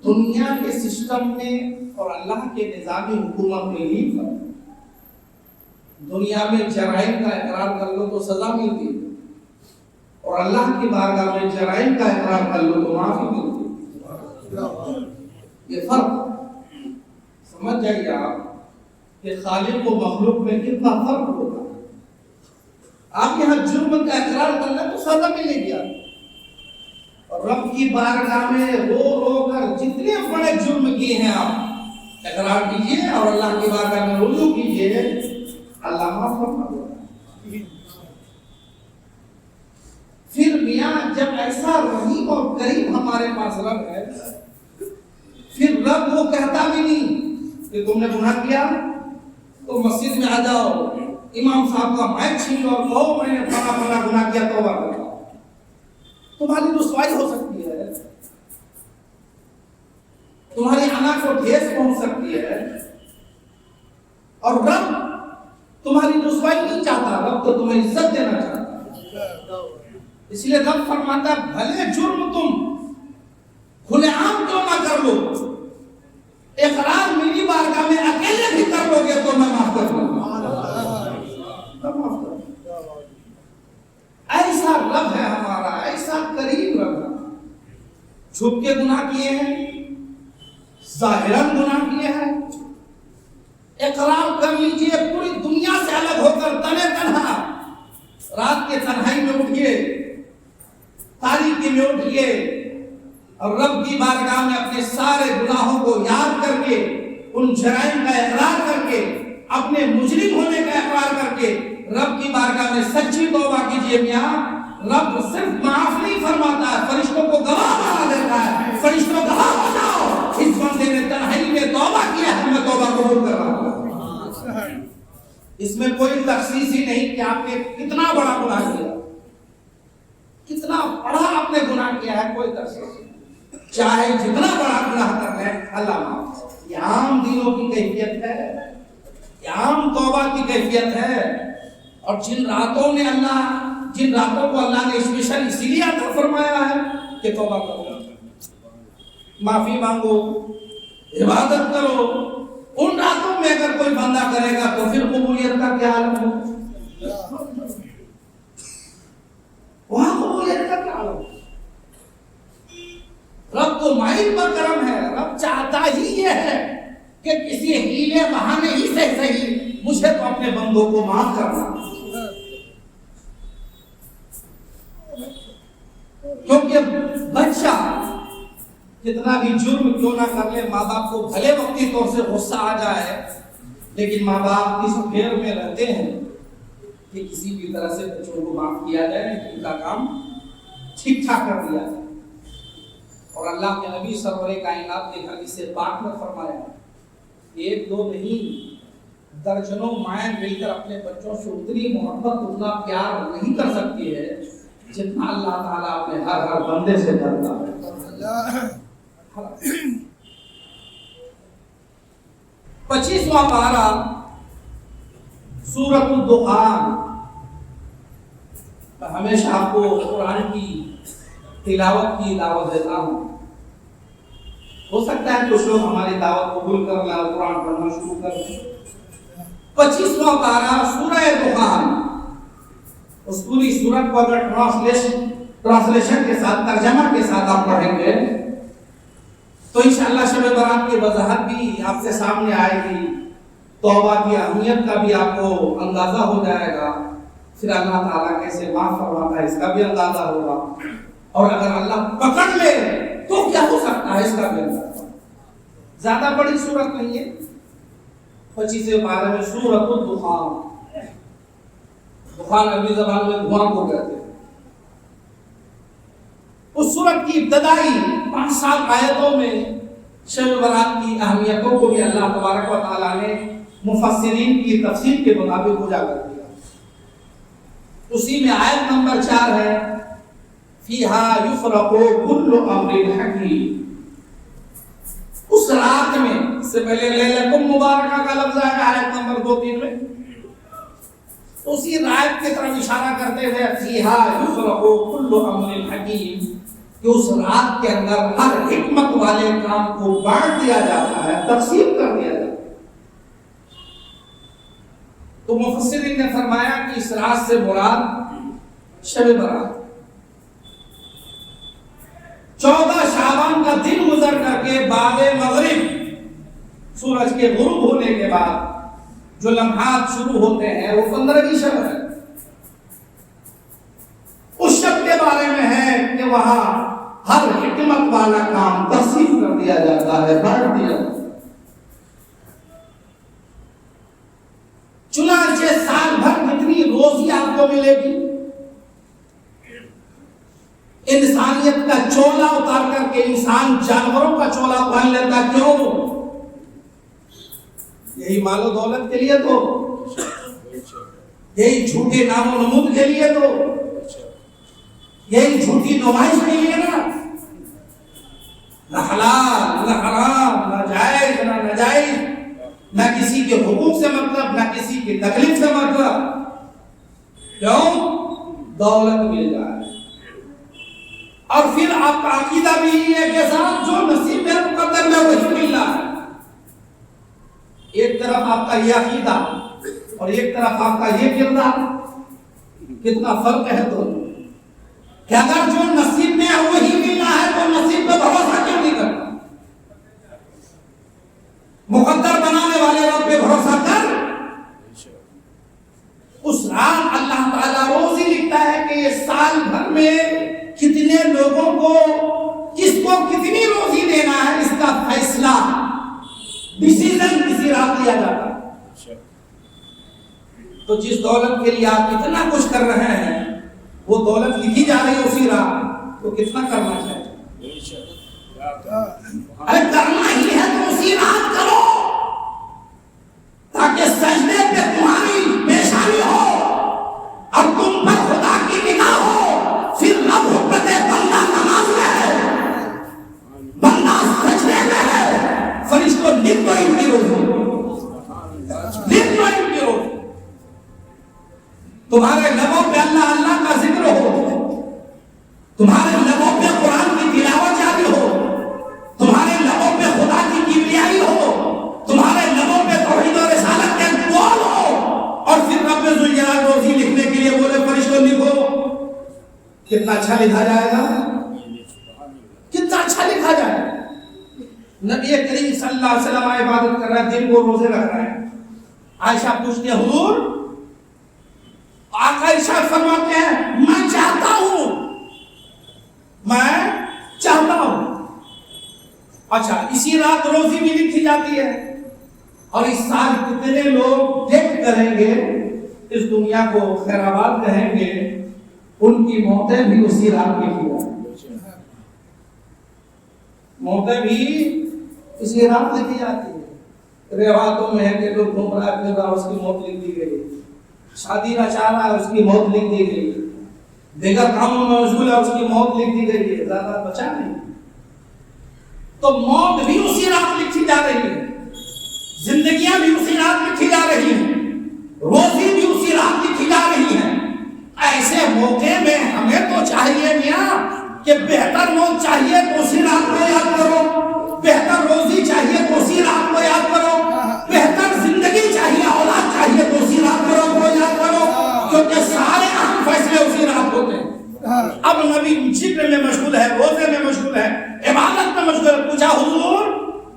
دنیا کے سسٹم میں اور اللہ کے نظام حکومت میں ہی فرق ہے۔ دنیا میں جرائم کا اقرار کر لو تو سزا ملتی ہے، اور اللہ کی بارگاہ میں جرائم کا اقرار کر لو تو معافی ملتی ہے۔ یہ فرق سمجھ جائیے آپ کہ خالق و مخلوق میں کتنا فرق ہوگا۔ آپ یہاں جرم کا اقرار کر لیں تو سزا ملے گی آپ، اور رب کی بارگاہ میں رو رو کر جتنے بڑے جرم کیے ہیں آپ اقرار کیجئے اور اللہ کی بارگاہ میں رجوع کیجئے، اللہ معاف فرما دے گا۔ پھر میاں جب ایسا رحیم اور کریم ہمارے پاس رب ہے، پھر رب وہ کہتا بھی نہیں کہ تم نے گناہ کیا تو مسجد میں آ جاؤ، امام صاحب کا مائک چھین لو اور کہو میں نے فلاں فلاں گناہ کیا توبہ کرو۔ تمہاری رسوائی ہو سکتی ہے، تمہاری انا کو ٹھیس پہنچ سکتی ہے، اور رب تمہاری رسوائی نہیں چاہتا، رب تو تمہیں عزت دینا چاہتا ہے۔ اس لیے رب فرماتا ہے بھلے جرم تم کھلے عام کیوں نہ کر لو، اقرار میری بارگاہ میں اکیلے بھی کر لو گے تو میں معاف کر دوں گا۔ ایسا رب ہے ہمارا، ایسا کریم رب ہے۔ چھپ کے گناہ کیے ہیں، ظاہراً گناہ کیے ہیں، اقرار کر لیجئے پوری دنیا سے الگ ہو کر تنے تنہا رات کے تنہائی میں اٹھئے، تاریکی میں اٹھئے اور رب کی بارگاہ میں اپنے سارے گناہوں کو یاد کر کے، ان جرائم کا اقرار کر کے، اپنے مجرم ہونے کا اقرار کر کے رب کی بارگاہ میں سچی توبہ کیجئے۔ میاں رب صرف معاف نہیں فرماتا ہے، فرشتوں کو گواہ بنا دیتا ہے، فرشتوں گواہ بناؤ اس بندے نے تنہائی میں توبہ کیا ہے، میں توبہ قبول کر رہا ہوں۔ اس میں کوئی تخصیص ہی نہیں کہ آپ نے کتنا بڑا گناہ کیا، کتنا بڑا آپ نے گناہ کیا ہے، کوئی تخصیص نہیں، چاہے جتنا بڑا گناہ کر لیں اللہ معاف۔ یہ عام دنوں کی کیفیت ہے، یہ عام توبہ کی کیفیت ہے، اور جن راتوں کو اللہ نے اسپیشل اسی لیے عطا فرمایا ہے کہ توبہ کرو، معافی مانگو، عبادت کرو۔ ان راتوں میں اگر کوئی بندہ کرے گا تو پھر قبولیت کا کیا عالم ہو، وہاں قبولیت کا کیا عالم ہو۔ رب تو مائن پر کرم ہے، رب چاہتا ہی یہ ہے کہ کسی ہیلے بہانے ہی سے صحیح مجھے تو اپنے بندوں کو معاف کرنا، کیونکہ بچہ کتنا بھی جرم کیوں نہ کر لے، ماں باپ کو بھلے وقتی طور سے غصہ آ جائے، لیکن ماں باپ اس پھیر میں رہتے ہیں کہ کسی بھی طرح سے بچوں کو معاف کیا جائے، ان کا کام ٹھیک ٹھاک کر دیا جائے۔ اور اللہ کے نبی سرور کائنات نے حدیث پاک میں فرمایا، ایک دو نہیں درجنوں مائیں مل کر اپنے بچوں سے اتنی محبت اتنا پیار نہیں کر سکتی ہے جتنا اللہ تعالیٰ اپنے ہر بندے سے کرتا ہے۔ 25واں پارہ سورۃ الدخان۔ ہمیشہ آپ کو قرآن کی تلاوت کی دعوت دیتا ہوں، ہو سکتا ہے کچھ لوگ ہماری دعوت قبول کر لیں، قرآن پڑھنا شروع کر دیں۔ 25واں پارہ سورہ دخان، اس پوری سورت کو اگر ٹرانسلیشن کے ساتھ، ترجمہ کے ساتھ آپ پڑھیں گے تو انشاءاللہ شب برات کی وضاحت بھی آپ کے سامنے آئے گی، توبہ کی اہمیت کا بھی آپ کو اندازہ ہو جائے گا، پھر اللہ تعالیٰ کیسے معاف فرماتا ہے اس کا بھی اندازہ ہوگا، اور اگر اللہ پکڑ لے تو کیا ہو سکتا ہے اس کا بھی اندازہ۔ زیادہ بڑی سورت نہیں ہے، 25 پارے میں سورۃ الدخان، دخان عربی زبان میں دھواں کو کہتے ہیں۔ اس سورت کی ابتدائی 5-7 آیتوں میں شب برات کی اہمیتوں کو بھی اللہ تبارک و تعالیٰ نے مفسرین کی تفسیر کے مطابق اجاگر کیا۔ اسی میں آیت نمبر 4 ہے، فیہا یفرق کل امر حکیم۔ اس رات میں، اس سے پہلے لیلۃ مبارکہ کا لفظ ہے آیت نمبر 2-3 میں، اسی رات کی طرف اشارہ کرتے ہوئے فیہا یفرق کل امر حکیم، کہ اس رات کے اندر ہر حکمت والے کام کو بانٹ دیا جاتا ہے، تقسیم کر دیا جاتا ہے۔ تو مفسرین نے فرمایا کہ اس رات سے مراد شب برات، 14 شعبان کا دن گزر کر کے بعد مغرب سورج کے غروب ہونے کے بعد جو لمحات شروع ہوتے ہیں وہ 15ویں شب ہے۔ اس شب کے بارے میں ہے کہ وہاں ہر حکمت والا کام تقسیم کر دیا جاتا ہے، بانٹ دیا جاتا ہے۔ چنانچہ سال بھر کتنی روزی آپ کو ملے گی، انسانیت کا چولا اتار کر کے انسان جانوروں کا چولا پہن لیتا، کیوں؟ یہی مال و دولت کے لیے تو، یہی جھوٹے نام و نمود کے لیے تو، یہی جھوٹی نمائش کے لیے نا۔ نہ حلال نہ حرام، نہ جائز نہ ناجائز، نہ کسی کے حقوق سے مطلب، نہ کسی کی تکلیف سے مطلب، کیوں؟ دولت مل جائے۔ اور پھر آپ کا عقیدہ بھی یہ ہے کہ صاحب جو نصیب میں مقدر میں وہی مل رہا ہے۔ ایک طرف آپ کا یہ عقیدہ اور ایک طرف آپ کا یہ کردار، کتنا فرق ہے دونوں۔ کہ اگر جو نصیب میں ہے وہی ملنا ہے تو نصیب پہ بھروسہ کیوں نہیں کرتا؟ مقدر بنانے والے رب پہ بھروسہ کر۔ اس رات اللہ تعالیٰ روز ہی لکھتا ہے کہ یہ سال بھر میں کتنے لوگوں کو کس کو کتنی روزی دینا ہے، اس کا فیصلہ ڈیسیژن کسی رات لیا جاتا ہے۔ تو جس دولت کے لیے آپ اتنا کچھ کر رہے ہیں وہ دولت لکھی جا رہی ہے اسی رات، تو کتنا کرنا چاہیے؟ ارے کرنا ہی ہے تو اسی رات کرو، تاکہ سجدے پہ تمہاری پیشانی ہو اور تم پر خدا کی نگاہ ہو۔ پھر رب حکم دے بندہ نماز میں ہے، بندہ سجدے میں ہے، فرشتوں لکھ دو ان کی روزی، لکھ دو ان کی روزی۔ تمہارے لبوں پہ اللہ اللہ کا ذکر ہو، تمہارے لبوں پہ قرآن کی تلاوت جاری ہو، تمہارے لبوں پہ خدا کی کبریائی ہو، تمہارے لبوں پہ توحید و رسالت کے قول ہو، اور پھر رب ذوالجلال روزی لکھنے کے لیے بولے فرشتوں لکھو، کتنا اچھا لکھا جائے گا، کتنا اچھا لکھا جائے گا۔ نبی کریم صلی اللہ علیہ وسلم عبادت کر رہے ہیں، دن کو روزے رکھ رہے ہیں۔ عائشہ پوچھتی ہے حضور، آقا ارشاد فرماتے ہیں میں چاہتا ہوں، میں چاہتا ہوں۔ اچھا، اسی رات روزی بھی لکھی جاتی ہے، اور اس سال کتنے لوگ ٹیک کریں گے اس دنیا کو، خیر آباد کہیں گے، ان کی موتیں بھی اسی رات لکھی جاتی ہیں، موتیں بھی اسی رات لکھی جاتی ہے۔ روایتوں میں ہے کہ لوگ گھوم رہا پھر رہا، اس کی موت لکھ دی گئی، شادی نہ چاہ رہا ہے، اس کی موت لکھ دی گئی، دیگر کاموں میں مشغول ہے، اس کی موت لکھ دی گئی ہے، زیادہ بچا نہیں۔ تو موت بھی اسی رات لکھی جا رہی ہے، زندگیاں بھی اسی رات لکھی جا رہی ہیں، روزی بھی اسی رات لکھی جا رہی ہے۔ ایسے موقع میں ہمیں تو چاہیے میاں کہ بہتر موت چاہیے تو اسی رات کو یاد کرو، بہتر روزی چاہیے تو اسی رات کو یاد کرو، بہتر زندگی چاہیے، اولاد چاہیے تو اسی رات کو یاد کرو، کیونکہ سارے اہم فیصلے اسی رات ہوتے ہیں۔ اب نبی ذکر میں مشغول ہے، روزے میں مشغول ہے، عبادت میں مشغول ہے۔ پوچھا حضور،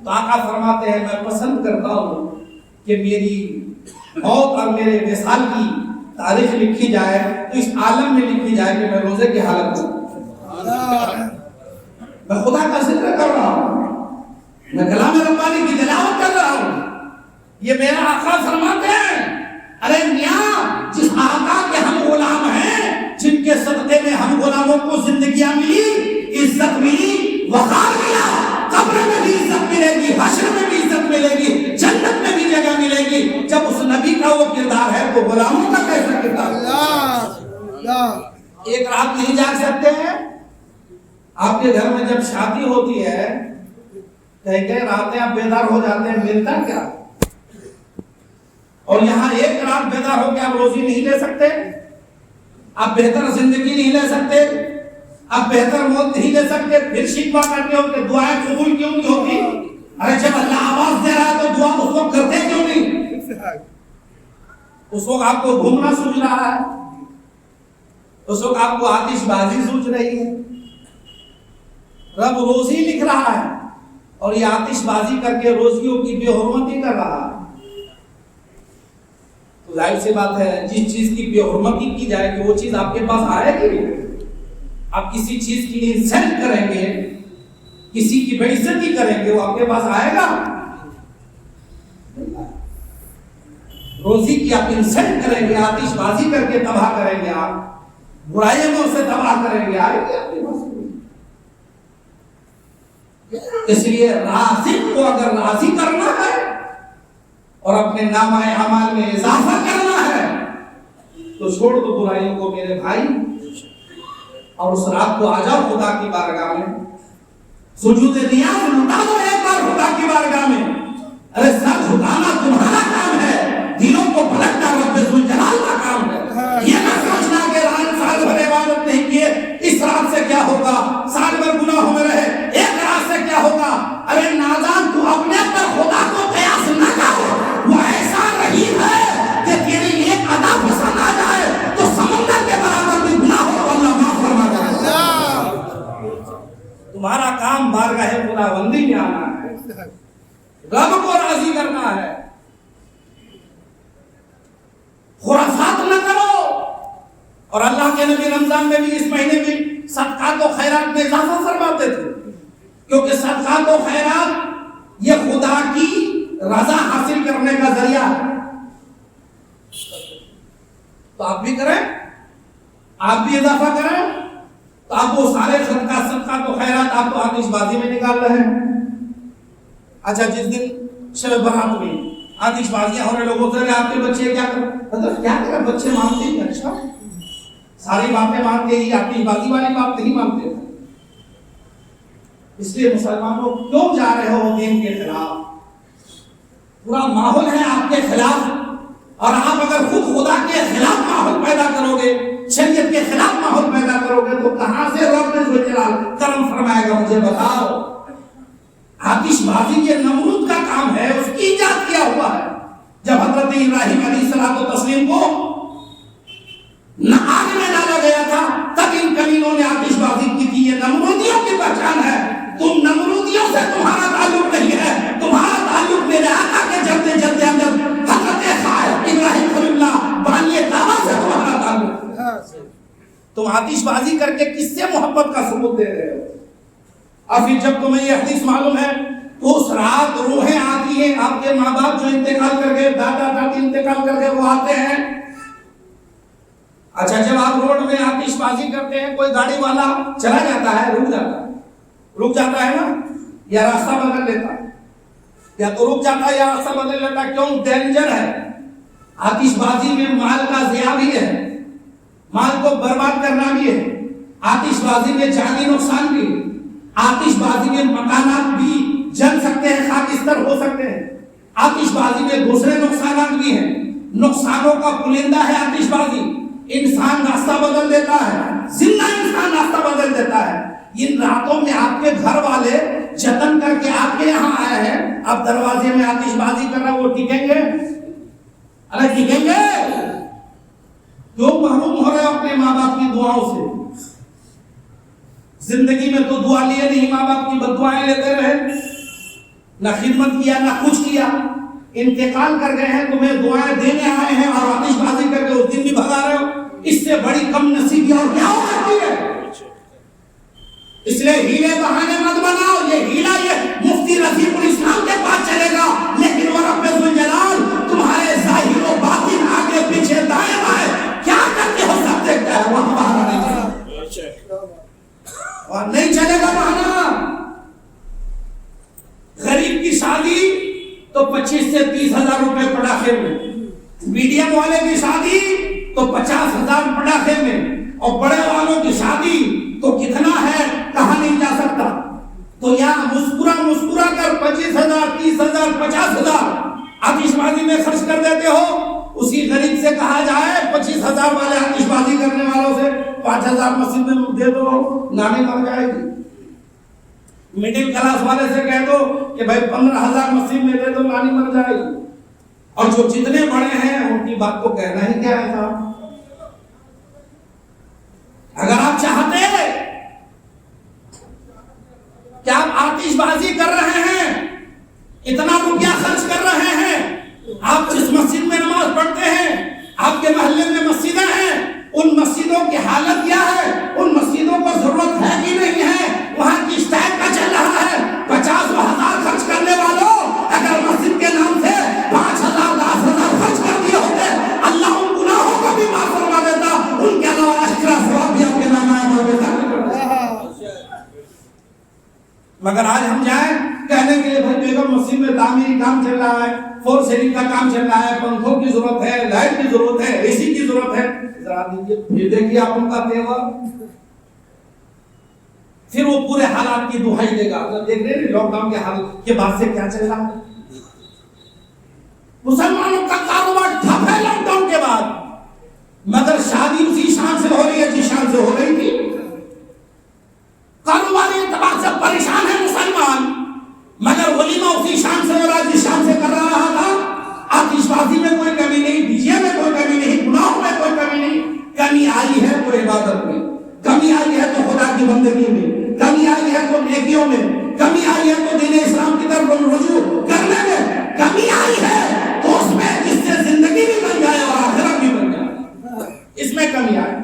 تو آقا فرماتے ہیں میں پسند کرتا ہوں کہ میری موت اور میرے وصال کی تاریخ لکھی جائے تو اس عالم میں لکھی جائے کہ میں روزے کی حالت میں، میں خدا کا ذکر کر رہا ہوں، میں کلام ربانی کی تلاوت کر رہا ہوں۔ یہ میرا آقا فرماتے ہیں ارے میاں، جس آقا کے ہم غلام ہیں، جن کے صدقے میں ہم غلاموں کو زندگیاں ملی، عزت ملی، وقار ملا، قبر میں بھی عزت ملے گی، حشر میں بھی عزت ملے گی، جنت میں بھی جگہ ملے گی، جب اس نبی کا وہ کردار ہے تو غلاموں کا کیسا کردار؟ ایک رات نہیں جاگ سکتے ہیں؟ آپ کے گھر میں جب شادی ہوتی ہے کئی راتیں آپ بیدار ہو جاتے ہیں، ملتا کیا؟ اور یہاں ایک رات بیدار ہو کے آپ روزی نہیں لے سکتے، آپ بہتر زندگی نہیں لے سکتے، اب بہتر موت نہیں لے سکتے، پھر شکوہ کرتے ہو کہ دعائیں قبول کیوں نہیں ہوتی؟ ارے جب اللہ آواز دے رہا ہے تو دعا اس وقت کرتے کیوں نہیں؟ اس وقت آپ کو گھومنا سوچ رہا ہے، اس وقت آپ کو آتش بازی سوچ رہی ہے، رب روزی لکھ رہا ہے اور یہ آتش بازی کر کے روزیوں کی بے حرمتی کر رہا ہے۔ تو ظاہر سی بات ہے جس چیز کی بے حرمتی کی جائے گی وہ چیز آپ کے پاس آئے گی۔ آپ کسی چیز کی انسلٹ کریں گے، کسی کی بے عزتی کریں گے، وہ آپ کے پاس آئے گا؟ روزی کی آپ انسلٹ کریں گے، آتش بازی کر کے تباہ کریں گے، آپ برائیوں سے تباہ کریں گے، آئے گے آپ کے پاس؟ اس لیے رازق کو اگر راضی کرنا ہے اور اپنے نامہ اعمال میں اضافہ کرنا ہے تو چھوڑ دو برائیوں کو میرے بھائی، اور اس رات کو آ جاؤ خدا کی بارگاہ میں، سجود نیاز لٹا دو ایک بار خدا کی بارگاہ میں۔ ارے سر جھکانا تمہارا کام ہے، دلوں کو پلٹنا رب ذوالجلال کا کام ہے۔ یہ نہ سوچنا کہ سال بھر عبادت نہیں کیے اس رات سے کیا ہوگا، سال بھر گناہوں میں رہے ایک رات سے کیا ہوگا۔ ارے نادان تو اپنے پر خدا کو قیاس نہ کرو، وہ ایسا رحیم ہے کہ تیری ایک ادا پسند آ جائے تو سمندر کے برابر بھی گناہ ہو اللہ معاف فرما دے۔ تمہارا کام بارگاہ خداوندی میں آنا ہے، رب کو راضی کرنا ہے، خرافات نہ کرو۔ اور اللہ کے نبی رمضان میں بھی اس مہینے میں صدقات و خیرات میں اضافہ فرماتے تھے، کیونکہ صدقات و خیرات یہ خدا کی رضا حاصل کرنے کا ذریعہ ہے۔ تو آپ بھی کریں، آپ بھی اضافہ کریں، تو آپ وہ سارے صدقات و خیرات آپ تو آتش بازی میں نکال رہے ہیں۔ اچھا جس دن شب برات میں آتش بازیاں ہو رہے، لوگوں سے آپ کے بچے کیا کریں، کیا کریں، بچے مانتے ہیں؟ اچھا ساری باتیں مانتے ہی آتش بازی والی بات نہیں مانتے۔ اس لیے مسلمانوں کیوں جا رہے ہو دین کے خلاف؟ پورا ماحول ہے آپ کے خلاف، اور آپ اگر خود خدا کے خلاف ماحول پیدا کرو گے، شریعت کے خلاف ماحول پیدا کرو گے تو کہاں سے رب ذوالجلال کرم فرمائے گا؟ مجھے بتاؤ۔ آتش بازی یہ نمرود کا کام ہے، اس کی ایجاد کیا ہوا ہے۔ جب حضرت ابراہیم علیہ الصلوۃ والتسلیم کو نہ آگ میں ڈالا گیا تھا تب ان کمینوں نے آتش بازی کی تھی۔ یہ نمرودیوں کی پہچان ہے۔ تم نمرودیوں سے تمہارا تعلق نہیں ہے، تمہارا تعلق میرے آقا کے جلتے جلتے اندر حضرت ابراہیم خلیل اللہ بانی دعویٰ سے تمہارا تعلق ہے۔ تم آتش بازی کر کے کس سے محبت کا ثبوت دے رہے ہو؟ اور پھر جب تمہیں یہ حدیث معلوم ہے تو اس رات روحیں آتی ہیں، آپ کے ماں باپ جو انتقال کر گئے، دادا دادی انتقال کر گئے، وہ آتے ہیں۔ اچھا جب آپ روڈ میں آتش بازی کرتے ہیں، کوئی گاڑی والا چلا جاتا ہے، رک جاتا ہے نا، یا راستہ بدل لیتا ہے، یا تو رک جاتا ہے یا راستہ بدل لیتا ہے۔ کیوں؟ ڈینجر ہے۔ آتش بازی میں مال کا ضیاع بھی ہے، مال کو برباد کرنا بھی ہے، آتش بازی میں جانی نقصان بھی ہے، آتش بازی میں مکانات بھی جل سکتے ہیں، خاکستر ہو سکتے ہیں، آتش بازی میں دوسرے نقصانات بھی ہیں۔ نقصانوں کا پلندہ ہے آتش بازی، انسان راستہ بدل دیتا ہے، زندہ انسان راستہ بدل دیتا ہے۔ ان راتوں میں آپ کے گھر والے جتن کر کے آپ کے یہاں آئے ہیں، آپ دروازے میں آتش بازی کر رہے ہیں، وہ ٹکیں گے؟ ارے ٹکیں گے؟ کیوں محروم ہو رہے ہو اپنے ماں باپ کی دعاؤں سے؟ زندگی میں تو دعا لیے نہیں، ماں باپ کی بد دعائیں لیتے رہے، نہ خدمت کیا نہ کچھ کیا، انتقال کر گئے ہیں، تمہیں دعائیں دینے آئے ہیں اور آتش بازی کر کے اس دن بھی بھگا رہے ہو۔ اس سے بڑی کم نصیبی اور کیا ہو سکتی ہے؟ اس لیے ہیلے بہانے مت بناؤ۔ یہ ہیلا یہ مفتی رفیق الاسلام کے پاس چلے گا، لیکن وہ رب ذوالجلال تمہارے ظاہر و باطن، آگے پیچھے دائیں بائیں کیا کرتے ہو سب دیکھتا ہے، وہ ہمارا نہیں چلے اور نہیں چلے گا بہانا۔ غریب کی شادی تو 25 سے 30 ہزار روپے پٹاخے میں، میڈیم والے کی شادی تو 50 ہزار پٹاخے میں، اور بڑے والوں کی شادی تو کتنا ہے کہا نہیں جا سکتا۔ تو یہاں مسکرا کر 25 ہزار 30 ہزار 50 ہزار آتش بازی میں خرچ کر دیتے ہو۔ اسی غریب سے کہا جائے 25 ہزار والے آتش بازی کرنے والوں سے 5,000 مسجد میں دے دو نانی مر جائے گی. مڈل کلاس والے سے کہہ دو کہ بھائی 15,000 مسجد میں دے دو نانی مر جائے گی. اور جو جتنے بڑے ہیں ان کی بات کو کہنا ہی کیا ہے صاحب. اگر آپ چاہتے کہ آپ آتش بازی کر رہے ہیں، اتنا روپیہ خرچ کر رہے ہیں، آپ جس مسجد میں نماز پڑھتے ہیں، آپ کے محلے میں مسجدیں ہیں، ان مسجدوں کی حالت کیا ہے، ان مسجدوں کو ضرورت ہے کہ نہیں ہے، وہاں کی اسٹائل کا چل رہا ہے. 50,000 خرچ کرنے والوں اگر مسجد کے نام سے 5,000 10,000 خرچ کر دیے ہوتے، اللہ ان گناہوں کو بھی معاف فرما دیتا، ان کے علاوہ ایکسٹرا ثواب بھی آپ کے نام آیا ہوتا. مگر آج ہم جائیں کہنے کے لیے بھائی بیگم مسجد میں تعمیری کام چل رہا ہے، فور سیلنگ کا کام چل رہا ہے، پنکھوں کی ضرورت ہے، لائٹ کی ضرورت ہے، اے سی کی ضرورت ہے، ذرا دیجیے. پھر دیکھیے آپ ان کا تیور، پھر وہ پورے حالات کی دہائی دے گا. دیکھ رہے ہیں لاک ڈاؤن کے حالات کے بعد سے کیا چل رہا ہے. مسلمانوں کا کاروبار ٹھپ ہے لاک ڈاؤن کے بعد، مگر شادی اسی شان سے ہو رہی ہے جس شان سے ہو رہی تھی. کاروباری اعتبار سے پریشان ہے مسلمان، مگر ولیمہ اسی شان سے ہو رہا ہے جس شان سے کر رہا تھا. آتش بازی میں کوئی کمی نہیں، ڈی جے میں کوئی کمی نہیں، گناہوں میں کوئی کمی نہیں. کمی آئی ہے تو عبادت میں، کمی آئی ہے تو خدا کی بندگی میں، کمی آئی ہے تو نیکیوں میں، کمی آئی ہے تو دین اسلام کی طرف رجوع کرنے میں، کمی آئی ہے تو اس میں جس سے زندگی بھی بن جائے اور آخرت بھی بن جائے، اس میں کمی آئی.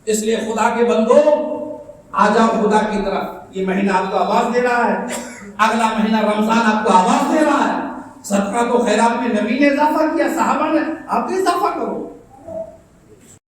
اس لیے خدا کے بندو آ جاؤ خدا کی طرف. یہ مہینہ آپ کو آواز دے رہا ہے، اگلا مہینہ رمضان آپ کو آواز دے رہا ہے. صدقہ تو خیرات میں نبی نے اضافہ کیا، صحابہ نے، آپ بھی اضافہ کرو.